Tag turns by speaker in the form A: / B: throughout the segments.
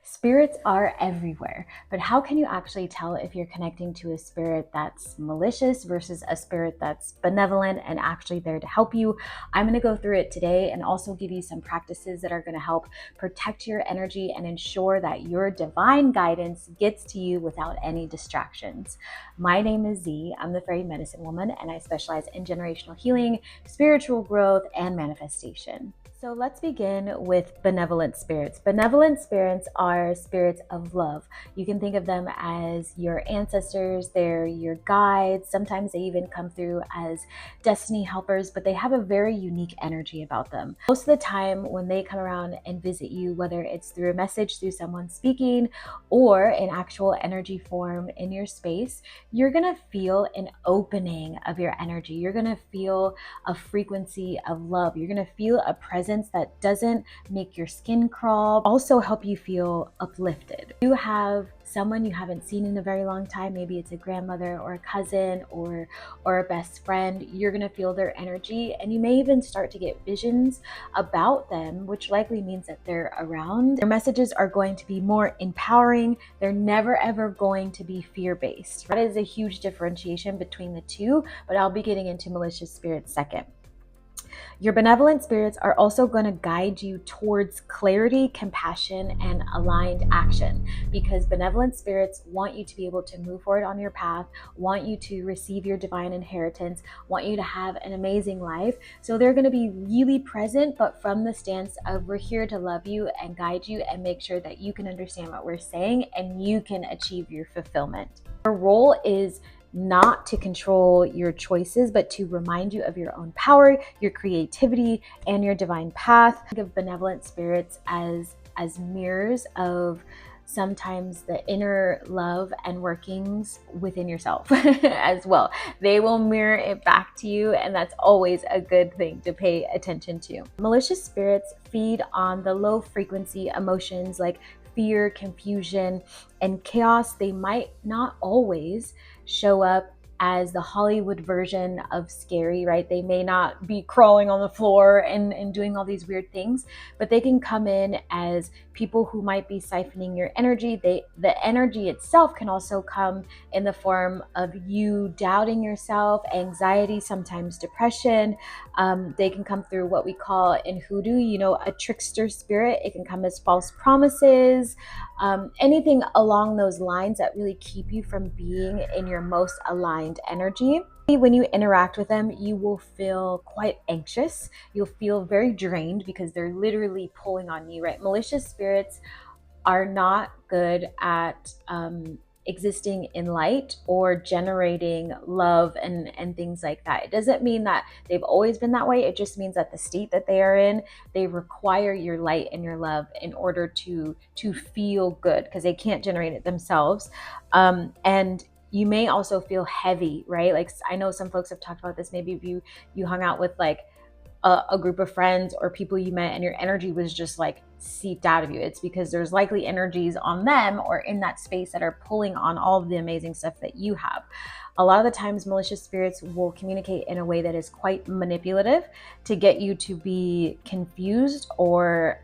A: Spirits are everywhere, but how can you actually tell if you're connecting to a spirit that's malicious versus a spirit that's benevolent and actually there to help you? I'm going to go through it today and also give you some practices that are going to help protect your energy and ensure that your divine guidance gets to you without any distractions. My name is Z. I'm the Fairy Medicine Woman, and I specialize in generational healing, spiritual growth, and manifestation. So let's begin with benevolent spirits. Benevolent spirits are spirits of love. You can think of them as your ancestors, they're your guides. Sometimes they even come through as destiny helpers, but they have a very unique energy about them. Most of the time when they come around and visit you, whether it's through a message through someone speaking or in actual energy form in your space, you're gonna feel an opening of your energy. You're gonna feel a frequency of love. You're gonna feel a presence that doesn't make your skin crawl, also help you feel uplifted. You have someone you haven't seen in a very long time, maybe it's a grandmother or a cousin or a best friend. You're gonna feel their energy, and you may even start to get visions about them, which likely means that they're around. Their messages are going to be more empowering. They're never ever going to be fear-based. That is a huge differentiation between the two, but I'll be getting into malicious spirits second. Your benevolent spirits are also going to guide you towards clarity, compassion, and aligned action, because benevolent spirits want you to be able to move forward on your path, want you to receive your divine inheritance, want you to have an amazing life. So they're going to be really present, but from the stance of we're here to love you and guide you and make sure that you can understand what we're saying and you can achieve your fulfillment. Our role is not to control your choices, but to remind you of your own power, your creativity, and your divine path. Think of benevolent spirits as mirrors of sometimes the inner love and workings within yourself as well. They will mirror it back to you, and that's always a good thing to pay attention to. Malicious spirits feed on the low frequency emotions like fear, confusion, and chaos. They might not always show up as the Hollywood version of scary, right? They may not be crawling on the floor and doing all these weird things, but they can come in as people who might be siphoning your energy. The energy itself can also come in the form of you doubting yourself, anxiety, sometimes depression. They can come through what we call in hoodoo, a trickster spirit. It can come as false promises, anything along those lines that really keep you from being in your most aligned energy. When you interact with them, you will feel quite anxious. You'll feel very drained because they're literally pulling on you, right? Malicious spirits are not good at existing in light or generating love and things like that. It doesn't mean that they've always been that way. It just means that the state that they are in, they require your light and your love in order to feel good, because they can't generate it themselves. And you may also feel heavy, right? Like I know some folks have talked about this. Maybe if you hung out with like a group of friends or people you met and your energy was just like seeped out of you, it's because there's likely energies on them or in that space that are pulling on all of the amazing stuff that you have. A lot of the times malicious spirits will communicate in a way that is quite manipulative to get you to be confused or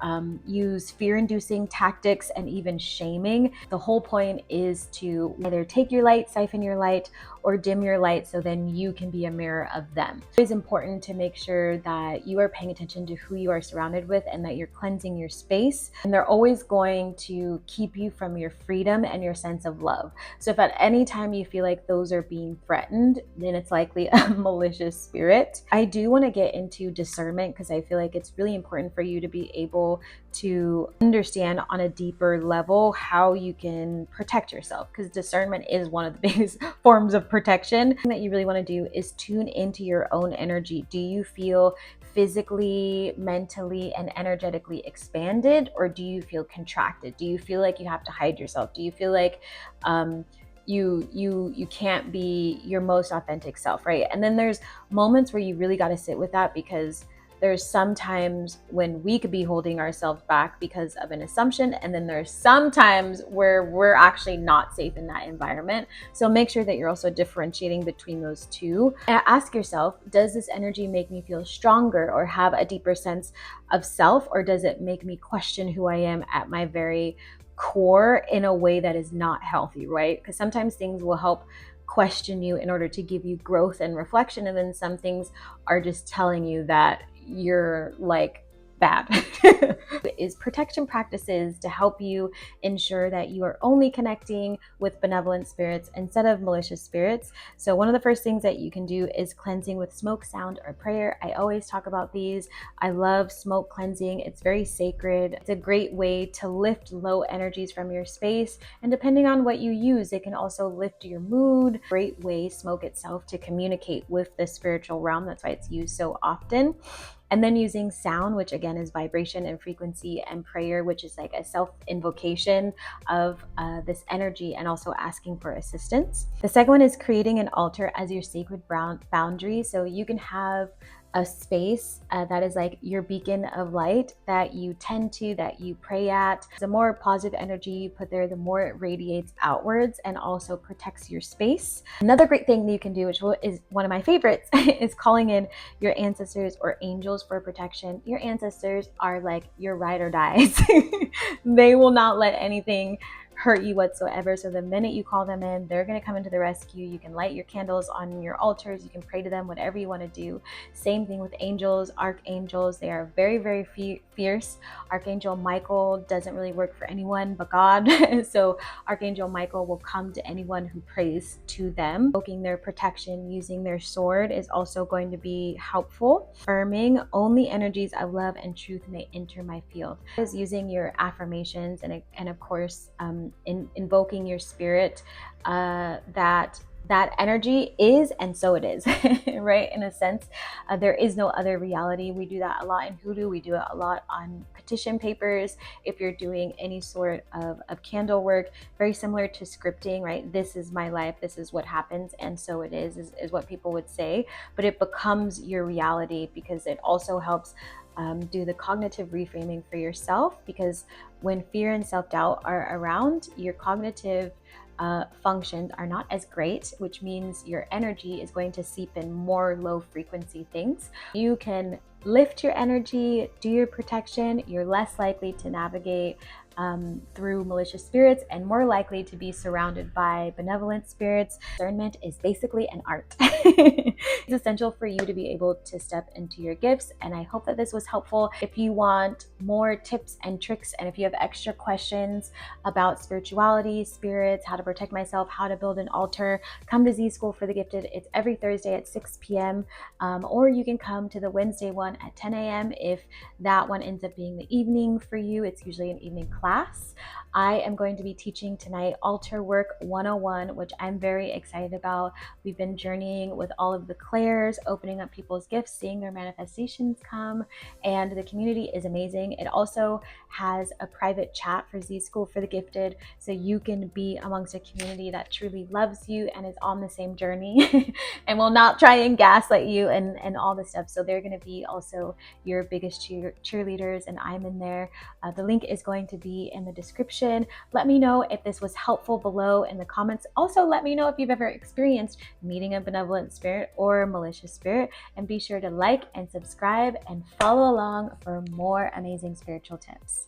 A: use fear-inducing tactics and even shaming. The whole point is to either take your light, siphon your light, or dim your light so then you can be a mirror of them. It's important to make sure that you are paying attention to who you are surrounded with and that you're cleansing your space. And they're always going to keep you from your freedom and your sense of love. So if at any time you feel like those are being threatened, then it's likely a malicious spirit. I do want to get into discernment because I feel like it's really important for you to be able to understand on a deeper level how you can protect yourself, because discernment is one of the biggest forms of protection. The thing that you really want to do is tune into your own energy. Do you feel physically, mentally, and energetically expanded, or do you feel contracted? Do you feel like you have to hide yourself? Do you feel like you can't be your most authentic self, right? And then there's moments where you really got to sit with that, because there's sometimes when we could be holding ourselves back because of an assumption, and then there's sometimes where we're actually not safe in that environment. So make sure that you're also differentiating between those two. And ask yourself, does this energy make me feel stronger or have a deeper sense of self, or does it make me question who I am at my very core in a way that is not healthy, right? Because sometimes things will help question you in order to give you growth and reflection, and then some things are just telling you that you're like bad. Is protection practices to help you ensure that you are only connecting with benevolent spirits instead of malicious spirits. So one of the first things that you can do is cleansing with smoke, sound, or prayer. I always talk about these. I love smoke cleansing. It's very sacred. It's a great way to lift low energies from your space, and depending on what you use, it can also lift your mood. Great way, smoke itself, to communicate with the spiritual realm. That's why it's used so often. And then using sound, which again is vibration and frequency, and prayer, which is like a self-invocation of this energy, and also asking for assistance. The second one is creating an altar as your sacred boundary. So you can have a space that is like your beacon of light that you tend to, that you pray at. The more positive energy you put there, the more it radiates outwards and also protects your space. Another great thing that you can do, which is one of my favorites, is calling in your ancestors or angels for protection. Your ancestors are like your ride or dies. They will not let anything hurt you whatsoever. So the minute you call them in, they're going to come into the rescue. You can light your candles on your altars. You can pray to them, whatever you want to do. Same thing with angels, archangels. They are very, very fierce. Archangel Michael doesn't really work for anyone but God. So Archangel Michael will come to anyone who prays to them. Invoking their protection using their sword is also going to be helpful. Affirming only energies of love and truth may enter my field. Is using your affirmations, and of course invoking your spirit, that energy is, and so it is, right? In a sense, there is no other reality. We do that a lot in hoodoo. We do it a lot on petition papers. If you're doing any sort of candle work, very similar to scripting, right? This is my life. This is what happens, and so it is what people would say. But it becomes your reality, because it also helps do the cognitive reframing for yourself, because when fear and self-doubt are around, your cognitive functions are not as great, which means your energy is going to seep in more low frequency things. You can lift your energy, do your protection, you're less likely to navigate through malicious spirits and more likely to be surrounded by benevolent spirits. Discernment is basically an art. It's essential for you to be able to step into your gifts, and I hope that this was helpful. If you want more tips and tricks, and if you have extra questions about spirituality, spirits, how to protect myself, how to build an altar, come to Z School for the Gifted. It's every Thursday at 6 p.m. Or you can come to the Wednesday one at 10 a.m. if that one ends up being the evening for you. It's usually an evening class. I am going to be teaching tonight Altar Work 101, which I'm very excited about. We've been journeying with all of the clairs, opening up people's gifts, seeing their manifestations come, and the community is amazing. It also has a private chat for Z School for the Gifted, so you can be amongst a community that truly loves you and is on the same journey and will not try and gaslight you and all this stuff. So they're going to be also your biggest cheerleaders, and I'm in there. The link is going to be in the description. Let me know if this was helpful below in the comments. Also, let me know if you've ever experienced meeting a benevolent spirit or malicious spirit, and be sure to like and subscribe and follow along for more amazing spiritual tips.